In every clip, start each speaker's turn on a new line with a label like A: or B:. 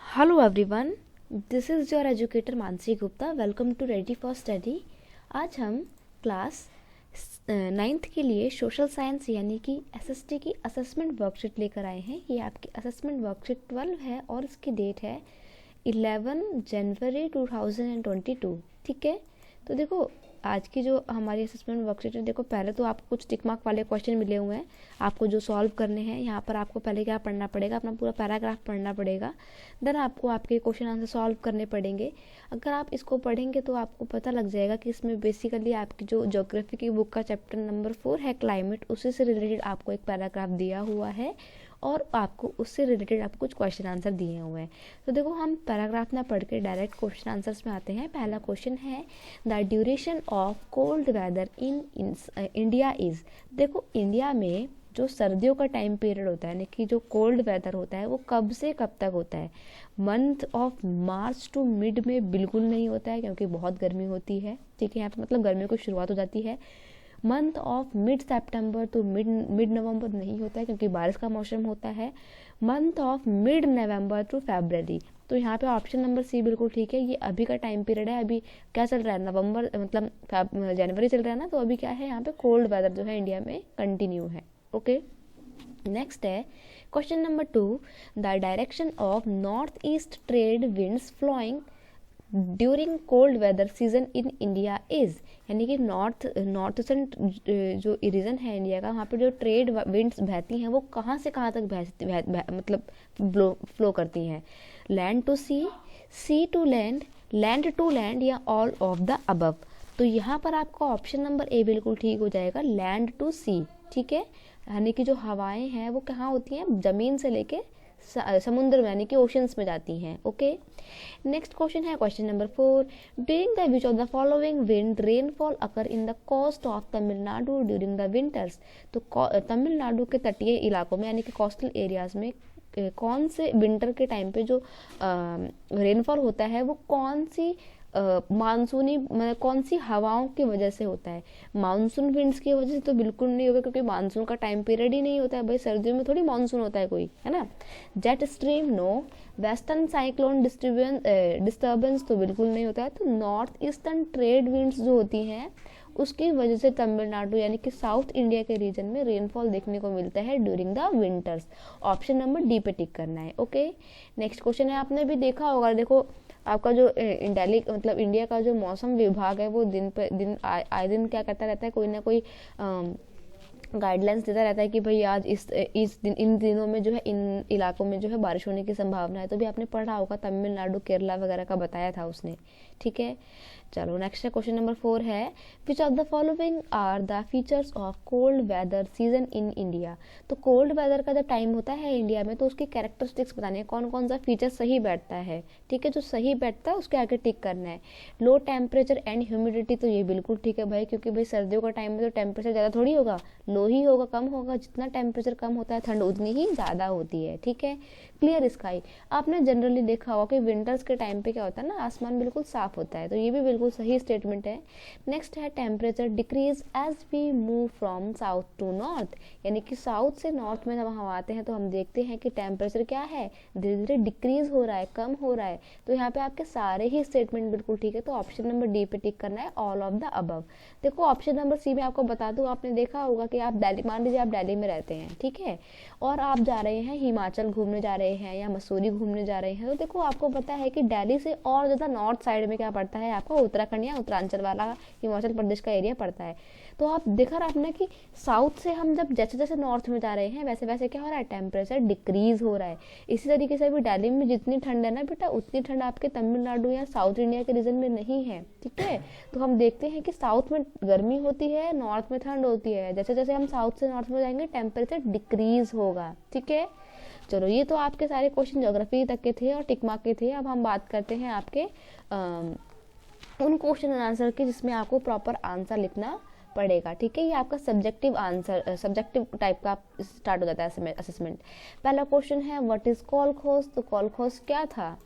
A: Hello everyone, this is your educator Mansi Gupta. Welcome to ready for study. आज हम class 9th के लिए social science यानी कि एसएसटी की असेसमेंट वर्कशीट लेकर आए हैं। ये आपकी असेसमेंट वर्कशीट 12 है और इसकी डेट है 11 जनवरी 2022। ठीक है, तो देखो आज की जो हमारी असेसमेंट वर्कशीट है, देखो पहले तो आपको कुछ टिक मार्क वाले क्वेश्चन मिले हुए हैं आपको जो सॉल्व करने हैं। यहाँ पर आपको पहले क्या पढ़ना पड़ेगा, अपना पूरा पैराग्राफ पढ़ना पड़ेगा, देन आपको आपके क्वेश्चन आंसर सॉल्व करने पड़ेंगे। अगर आप इसको पढ़ेंगे तो आपको पता लग जाएगा कि इसमें बेसिकली आपकी जो ज्योग्राफी की बुक का चैप्टर नंबर 4 है क्लाइमेट, उसी से रिलेटेड आपको एक पैराग्राफ दिया हुआ है और आपको उससे रिलेटेड आपको कुछ क्वेश्चन आंसर दिए हुए हैं। तो देखो हम पैराग्राफ ना पढ़ के डायरेक्ट क्वेश्चन आंसर्स में आते हैं। पहला क्वेश्चन है the duration of cold weather in India is. देखो इंडिया में जो सर्दियों का टाइम पीरियड होता है, यानी कि जो कोल्ड वेदर होता है, वो कब से कब तक होता है। Month of March two mid में बिल्कुल नहीं होता है क्योंकि बहुत गर्मी होती है। ठीक है, यहाँ पे मतलब गर्मियों की शुरुआत हो जाती है। Month of mid September to mid November नहीं होता है क्योंकि बारिश का मौसम होता है। Month of mid November to February, तो यहाँ पे ऑप्शन नंबर सी बिल्कुल ठीक है। ये अभी का टाइम पीरियड है, अभी क्या चल रहा है, नवंबर मतलब जनवरी चल रहा है ना, तो अभी क्या है यहाँ पे कोल्ड वेदर जो है इंडिया में कंटिन्यू है। ओके, नेक्स्ट है question number 2, the direction of north east trade winds flowing during cold weather season in India is. यानी कि नॉर्थ ईस्टर्न जो रीजन है इंडिया का, वहाँ पे जो ट्रेड विंड्स बहती हैं वो कहाँ से कहाँ तक मतलब फ्लो करती हैं। Land to sea, sea to land, land to land या ऑल ऑफ द अबव। तो यहाँ पर आपका ऑप्शन नंबर ए बिल्कुल ठीक हो जाएगा, लैंड टू सी। ठीक है, यानी कि जो हवाएं हैं वो कहाँ होती हैं, जमीन से लेके समुद्र में यानी कि ओशंस में जाती हैं। ओके, नेक्स्ट क्वेश्चन है question number 4, during the which of the following wind rainfall occur in the coast of Tamil Nadu during the winters. तो तमिलनाडु के तटीय इलाकों में यानी कि कोस्टल एरियाज में कौन से विंटर के टाइम पे जो रेनफॉल होता है वो कौन सी मानसूनी मतलब कौन सी हवाओं की वजह से होता है। मानसून विंड्स की वजह से तो बिल्कुल नहीं होगा क्योंकि मानसून का टाइम पीरियड ही नहीं होता है भाई, सर्दियों में थोड़ी मानसून होता है कोई, है ना। Jet stream no, western cyclone disturbance तो बिल्कुल नहीं होता है। तो नॉर्थ ईस्टर्न ट्रेड विंड्स जो होती हैं उसकी वजह से तमिलनाडु यानी कि साउथ इंडिया के रीजन में रेनफॉल देखने को मिलता है during the winters. Option number D पे टिक करना है। ओके, नेक्स्ट क्वेश्चन है, आपने भी देखा होगा, देखो आपका जो दिल्ली मतलब इंडिया का जो मौसम विभाग है वो दिन पे दिन आए दिन क्या करता रहता है, कोई ना कोई गाइडलाइंस देता रहता है कि भाई आज इस दिन इन दिनों में जो है इन इलाकों में जो है बारिश होने की संभावना है। तो भी आपने पढ़ा होगा, तमिलनाडु केरला वगैरह का बताया था उसने। ठीक है, चलो नेक्स्ट क्वेश्चन नंबर 4 है, which of the following are the features of cold weather season in India. तो कोल्ड वेदर का जब टाइम होता है इंडिया में तो उसकी कैरेक्टरिस्टिक्स बताने हैं, कौन कौन सा फीचर सही बैठता है। ठीक है, जो सही बैठता है उसके आगे टिक करना है। लो टेम्परेचर एंड ह्यूमिडिटी, तो ये बिल्कुल ठीक है भाई, क्योंकि भाई सर्दियों का टाइम में तो टेम्परेचर ज़्यादा थोड़ी होगा, लो ही होगा, कम होगा। जितना टेम्परेचर कम होता है ठंड उतनी ही ज़्यादा होती है। ठीक है, क्लियर स्काई, आपने जनरली देखा होगा कि विंटर्स के टाइम पे क्या होता है ना, आसमान बिल्कुल साफ होता है, तो ये भी बिल्कुल सही स्टेटमेंट है। नेक्स्ट है temperature decrease as we move from south to north, यानी कि साउथ से नॉर्थ में जब हम आते हैं तो हम देखते हैं कि टेम्परेचर क्या है, धीरे धीरे डिक्रीज हो रहा है, कम हो रहा है। तो यहाँ पे आपके सारे ही स्टेटमेंट बिल्कुल ठीक है, तो ऑप्शन नंबर डी पे टिक करना है, ऑल ऑफ द अबव। देखो ऑप्शन नंबर सी में आपको बता दूं, आपने देखा होगा कि आप दिल्ली, मान लीजिए आप दिल्ली में रहते हैं, ठीक है, और आप जा रहे हैं हिमाचल घूमने जा रहे हैं या मसूरी घूमने जा रहे हैं, तो देखो आपको पता है कि दिल्ली से और ज़्यादा नॉर्थ साइड में क्या पड़ता है, आपका उत्तराखंड या उत्तरांचल वाला हिमाचल प्रदेश का एरिया पड़ता है। तो आप देखा आपने कि साउथ से हम जब जैसे जैसे नॉर्थ में जा रहे हैं वैसे वैसे क्या हो रहा है, टेम्परेचर डिक्रीज हो रहा है। इसी तरीके से भी दिल्ली में जितनी ठंड है ना बेटा, उतनी ठंड आपके तमिलनाडु या साउथ इंडिया के रीजन में नहीं है। ठीक है, तो हम देखते हैं कि साउथ में गर्मी होती है, नॉर्थ में ठंड होती है। जैसे जैसे हम साउथ से नॉर्थ में जाएंगे टेम्परेचर डिक्रीज होगा। ठीक है, चलो ये तो आपके सारे क्वेश्चन ज्योग्राफी तक के थे और टिक मार्क के थे। अब हम बात करते हैं आपके उन क्वेश्चन एंड आंसर की जिसमें आपको प्रॉपर आंसर लिखना पड़ेगा। ठीक है, ये आपका सब्जेक्टिव आंसर, सब्जेक्टिव टाइप का स्टार्ट हो जाता है असेसमेंट। पहला क्वेश्चन है व्हाट इज कॉलखोज। तो कॉलखोज क्या था?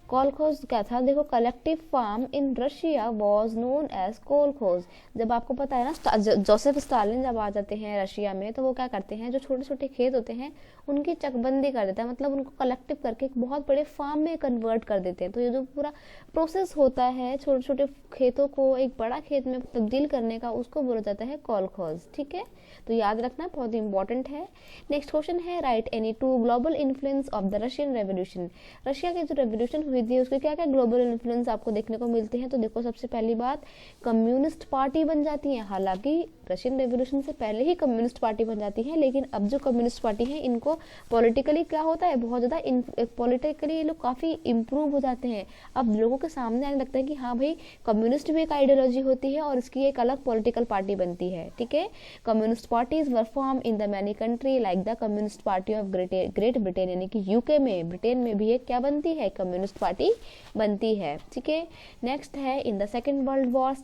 A: कॉलखोज क्या था? देखो, collective farm in Russia was known as kolkhoz. जब आपको पता है ना, जोसेफ स्टालिन जब आ जाते हैं रशिया में, तो वो क्या करते हैं, जो छोटे छोटे खेत होते हैं उनकी चकबंदी कर देते हैं, मतलब उनको कलेक्टिव करके एक बहुत बड़े फार्म में कन्वर्ट कर देते हैं। तो ये जो पूरा प्रोसेस होता है छोटे छोटे खेतों को एक बड़ा खेत में तब्दील करने का, उसको बोला जाता है कॉलखोज। ठीक है, तो याद रखना, बहुत इंपॉर्टेंट है। नेक्स्ट क्वेश्चन है right any two global influence of the Russian revolution. Russia की जो रेवोल्यूशन हुई थी उसके क्या क्या ग्लोबल इन्फ्लुएंस आपको देखने को मिलते हैं। तो देखो, सबसे पहली बात, कम्युनिस्ट पार्टी बन जाती है। हालांकि रशियन रेवोल्यूशन से पहले ही कम्युनिस्ट पार्टी बन जाती है, लेकिन अब जो कम्युनिस्ट पार्टी है इनको पॉलिटिकली क्या होता है, बहुत ज्यादा पॉलिटिकली ये लोग काफी इंप्रूव हो जाते हैं। अब लोगों के सामने आने लगता है कि हाँ भाई, कम्युनिस्ट भी एक आइडियोलॉजी होती है और इसकी एक अलग पॉलिटिकल पार्टी बनती है। ठीक है, communist parties were form in the many country like the communist party of great Britain, यानी कि यूके में, ब्रिटेन में भी एक क्या बनती है, कम्युनिस्ट पार्टी बनती है। ठीक है, नेक्स्ट है in the second world war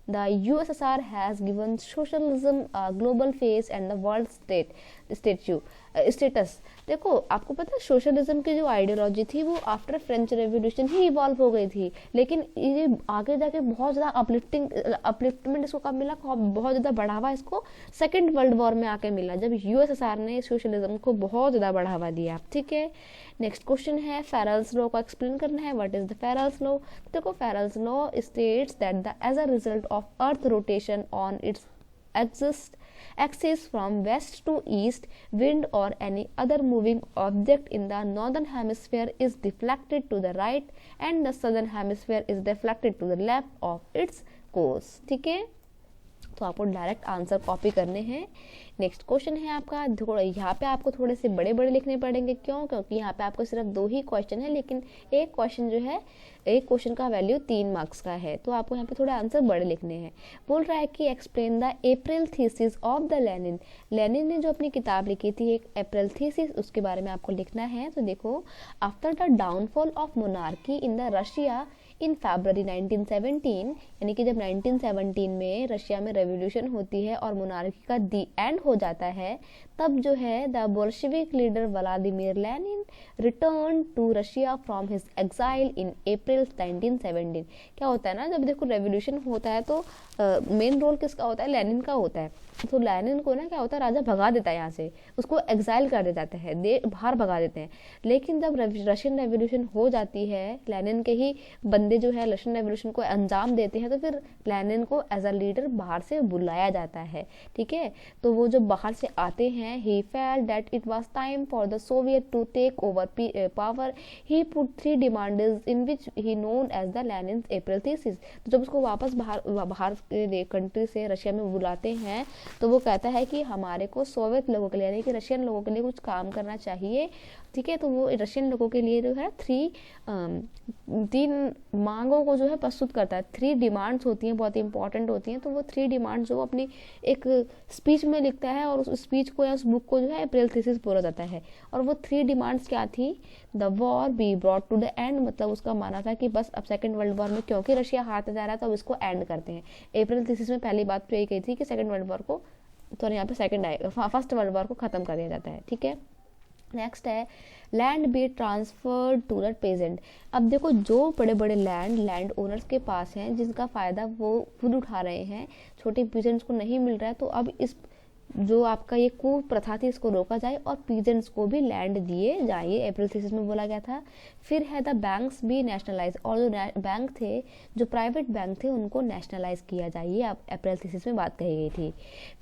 A: the USSR has given socialism a global face and the world status. देखो, आपको पता है सोशलिज्म की जो आइडियोलॉजी थी वो आफ्टर फ्रेंच रेवोल्यूशन ही इवॉल्व हो गई थी, लेकिन ये आगे जाके बहुत ज्यादा अपलिफ्टमेंट इसको कब मिला, बहुत ज्यादा बढ़ावा इसको सेकेंड वर्ल्ड वॉर में आके मिला, जब यूएसएसआर ने सोशलिज्म को बहुत ज्यादा बढ़ावा दिया। ठीक है, नेक्स्ट क्वेश्चन है फेरेल्स लॉ को एक्सप्लेन करना है। What is the Ferrel's law? देखो, Ferrel's law states that as a result of earth rotation on its axis from west to east, wind or any other moving object in the northern hemisphere is deflected to the right and the southern hemisphere is deflected to the left of its course। ठीक है, तो आपको direct answer copy करने हैं। Next question है आपका, थोड़ा यहाँ पे आपको थोड़े से बड़े बड़े लिखने पड़ेंगे। क्यों? क्योंकि यहाँ पे आपको सिर्फ 2 ही क्वेश्चन है, लेकिन एक क्वेश्चन जो है, एक क्वेश्चन का वैल्यू 3 मार्क्स का है, तो आपको यहाँ पे थोड़े आंसर बड़े लिखने हैं। बोल रहा है कि explain the April thesis of the Lenin. Lenin ने जो अपनी किताब लिखी थी एक अप्रैल थीसिस, उसके बारे में आपको लिखना है। तो देखो, after the downfall of monarchy in the Russia in February 1917, यानी कि जब 1917 में रशिया में रेवोल्यूशन होती है और मोनार्की का दी एंड हो जाता है, तब जो है the Bolshevik leader Vladimir Lenin return to Russia from his exile in April 1917। क्या होता है ना, जब देखो रेवोल्यूशन होता है तो मेन रोल किसका होता है, लेनिन का होता है। तो लेनिन को ना क्या होता है, राजा भगा देता है यहाँ से, उसको एग्जाइल कर देते हैं, बाहर भगा देते हैं। लेकिन जब रशियन रेवोल्यूशन हो जाती है, लेनिन के ही बंदे जो है रशियन रेवोल्यूशन को अंजाम देते हैं, तो फिर लेनिन को एज अ लीडर बाहर से बुलाया जाता है। ठीक है, तो वो जब बाहर से आते हैं, he felt that it was time for the Soviet to take over power. He put 3 demands in which he known as the Lenin's April thesis। तो जब उसको वापस बाहर कंट्री से रशिया में बुलाते हैं, तो वो कहता है कि हमारे को सोवियत लोगों के लिए, यानी कि रशियन लोगों के लिए कुछ काम करना चाहिए। ठीक है, तो वो रशियन लोगों के लिए जो है 3 मांगों को जो है प्रस्तुत करता है। 3 डिमांड्स होती हैं, बहुत इंपॉर्टेंट होती हैं। तो वो 3 डिमांड्स जो अपनी एक स्पीच में लिखता है, और उस स्पीच को या उस बुक को जो है अप्रैल थीसिस बोला जाता है। और वो 3 डिमांड्स क्या थी? The war be brought to the end, मतलब उसका मानना था कि बस अब सेकंड वर्ल्ड वॉर में क्योंकि रशिया हारता जा रहा है तो अब इसको एंड करते हैं। अप्रैल थीसिस में पहली बात तो यही कही थी कि सेकंड वर्ल्ड वॉर को, तो यहाँ पे सेकंड आएगा, फर्स्ट वर्ल्ड वॉर को खत्म कर दिया जाता है। ठीक है, नेक्स्ट है land be transferred to the peasant. अब देखो, जो बड़े बड़े लैंड ओनर्स के पास हैं, जिसका फायदा वो खुद उठा रहे हैं, छोटे पीजेंट्स को नहीं मिल रहा है, तो अब इस जो आपका ये कुप्रथा थी इसको रोका जाए और पीजेंट्स को भी लैंड दिए जाए, अप्रैल थीसिस में बोला गया था। फिर है द बैंक्स बी नेशनलाइज, और जो बैंक थे, जो प्राइवेट बैंक थे, उनको नेशनलाइज किया जाए, अप्रैल थीसिस में बात कही गई थी।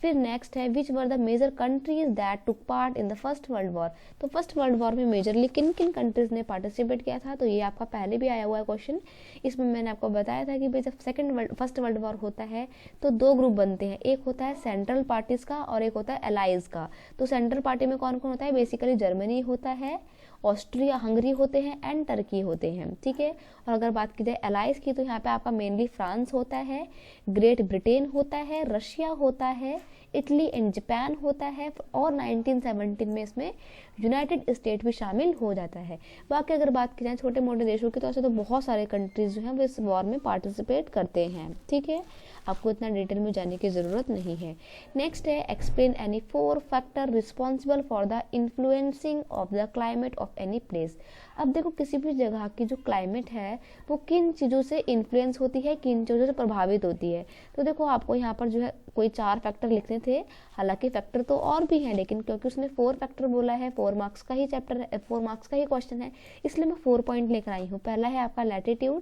A: फिर नेक्स्ट है which were the major countries that took part in the First World War. तो फर्स्ट वर्ल्ड वॉर में मेजरली किन किन कंट्रीज ने पार्टिसिपेट किया था? तो ये आपका पहले भी आया हुआ है क्वेश्चन। इसमें मैंने आपको बताया था कि भाई जब फर्स्ट वर्ल्ड वॉर होता है तो 2 ग्रुप बनते हैं, एक होता है सेंट्रल पार्टीज का और एक होता है एलाइज का। तो सेंट्रल पार्टी में कौन कौन होता है? बेसिकली जर्मनी होता है, ऑस्ट्रिया हंगरी होते हैं एंड टर्की होते हैं, ठीक है। और अगर बात की जाए एलाइज की तो यहाँ पे आपका मेनली फ्रांस होता है, ग्रेट ब्रिटेन होता है, रशिया होता है, इटली एंड जापान होता है, और 1917 में इसमें यूनाइटेड स्टेट भी शामिल हो जाता है। बाकी अगर बात की जाए छोटे मोटे देशों की तो ऐसे तो बहुत सारे कंट्रीज जो हैं वो इस वॉर में पार्टिसिपेट करते हैं, ठीक है। आपको इतना डिटेल में जाने की ज़रूरत नहीं है। नेक्स्ट है explain any 4 factor responsible for the influencing of the climate of any place. अब देखो किसी भी जगह की जो क्लाइमेट है वो किन चीज़ों से इन्फ्लुएंस होती है, किन चीज़ों से प्रभावित होती है। तो देखो आपको यहाँ पर जो है कोई 4 फैक्टर लिखने थे, हालांकि फैक्टर तो और भी हैं लेकिन क्योंकि उसने 4 फैक्टर बोला है, 4 मार्क्स का ही चैप्टर है, 4 मार्क्स का ही क्वेश्चन है, इसलिए मैं 4 पॉइंट लेकर आई हूँ। पहला है आपका latitude,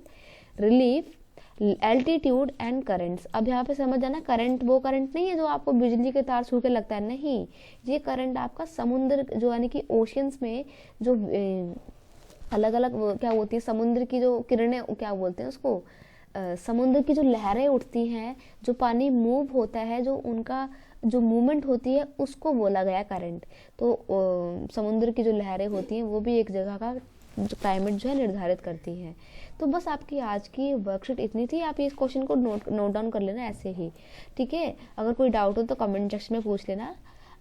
A: relief, altitude and currents. अब यहाँ पे समझ जाना, करंट वो करंट नहीं है जो आपको बिजली के तार छू के लगता है, नहीं, ये करंट आपका समुद्र जो यानी कि ओशियंस में जो अलग अलग क्या होती है, समुद्र की जो किरणें क्या बोलते हैं उसको, समुद्र की जो लहरें उठती हैं, जो पानी मूव होता है, जो उनका जो मूवमेंट होती है उसको बोला गया करंट। तो समुद्र की जो लहरें होती हैं वो भी एक जगह का जो क्लाइमेट जो है निर्धारित करती हैं। तो बस आपकी आज की वर्कशीट इतनी थी, आप इस क्वेश्चन को नोट डाउन कर लेना ऐसे ही, ठीक है। अगर कोई डाउट हो तो कमेंट सेक्शन में पूछ लेना।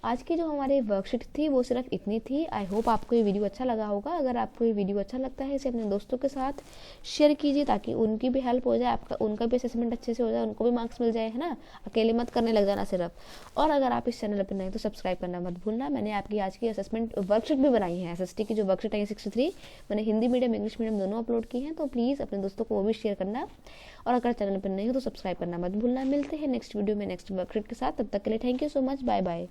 A: आज की जो हमारी वर्कशीट थी वो सिर्फ इतनी थी। आई होप आपको ये वीडियो अच्छा लगा होगा। अगर आपको ये वीडियो अच्छा लगता है इसे अपने दोस्तों के साथ शेयर कीजिए ताकि उनकी भी हेल्प हो जाए, आपका उनका भी असेसमेंट अच्छे से हो जाए, उनको भी मार्क्स मिल जाए, है ना। अकेले मत करने लग जाना सिर्फ। और अगर आप इस चैनल पर नहीं तो सब्सक्राइब करना मत भूलना। मैंने आपकी आज की असेसमेंट वर्कशीट भी बनाई है, SST की जो वर्कशीट है 63 मैंने हिंदी मीडियम इंग्लिश मीडियम दोनों अपलोड की हैं, तो प्लीज़ अपने दोस्तों को वो भी शेयर करना। और अगर चैनल पर नहीं हो तो सब्सक्राइब करना मत भूलना। मिलते हैं नेक्स्ट वीडियो में नेक्स्ट वर्कशीट के साथ, तब तक के लिए thank you so much, bye bye.